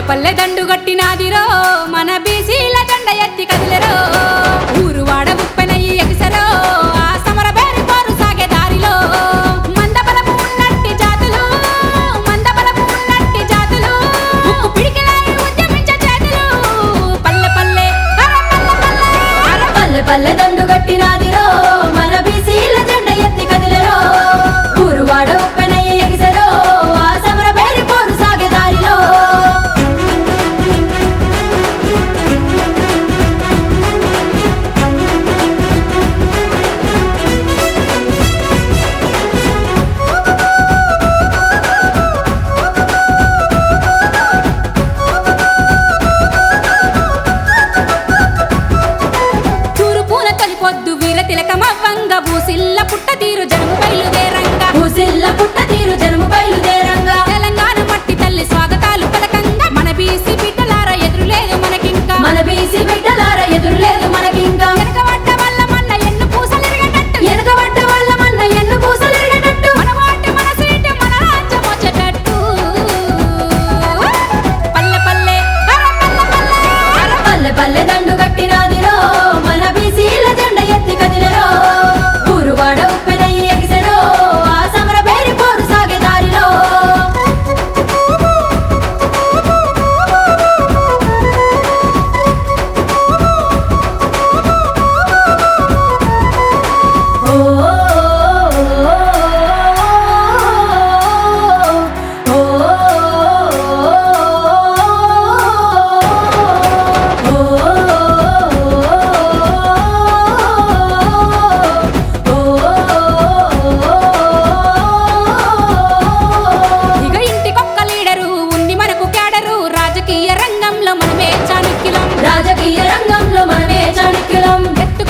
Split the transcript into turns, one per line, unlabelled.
పల్లె దండు గట్టినాదిరో మన బీసీల జెండ ఎత్తి కదిలెరో ఊరువాడ ఉప్పెనయ్యి ఎగిసెరో ఆ సమర బేరి పోరు సాగే దారిలో మందబలము ఉన్నట్టి జాతులు ఉక్కు పిడికిలై ఉద్యమించే చేతులు పల్లె పల్లె
పల్లె పల్లె దండు గట్టినాదిరో మన బీసీల జెండ ఎత్తి కదిలెరో ఊరువాడ ఉప్పెనయ్యి ఎగిసెరో ఆ సమర బేరి పోరు సాగే దారిలో
తూరుపూల తొలిపొద్దు వీర తిలకమవ్వంగ భూసిల్ల పుట్ట తీరు జనుము బయలుదేరంగా
భూసిల్ల పుట్ట తీరు జనుము బయలుదేరంగా
తెలంగాణ మట్టి తల్లి స్వాగతాలు పలకంగా మన బీసీ బిడ్డలార ఎదురులేదు మనకింకా
మన బీసీ బిడ్డలార ఎదురులేదు మనకింకా
వెనకబడ్డ వల్ల మన ఎన్ను పూసలిరగటట్టు
వెనకబడ్డ వాళ్ళ మన్న ఎన్ను పూసలిరగటట్టు
మన వాటి మన సీటు మన రాజ్యం వచ్చేటట్టు పల్లె పల్లె
పల్లె పల్లె దండు గట్టినాదిరో మన బీసీల జెండ ఎత్తి కదిలెరో ఊరువాడ ఉప్పెనయ్యి ఎగిసెరో ఆ సమర బేరి పోరు సాగే దారిలో ఓ
ఇక ఇంటికొక్క లీడరు ఉంది మనకు క్యాడరు రాజకీయ రంగంలో మనమే చాణక్యులం
రాజకీయ రంగంలో మనమే చాణక్యులం
ఎత్తు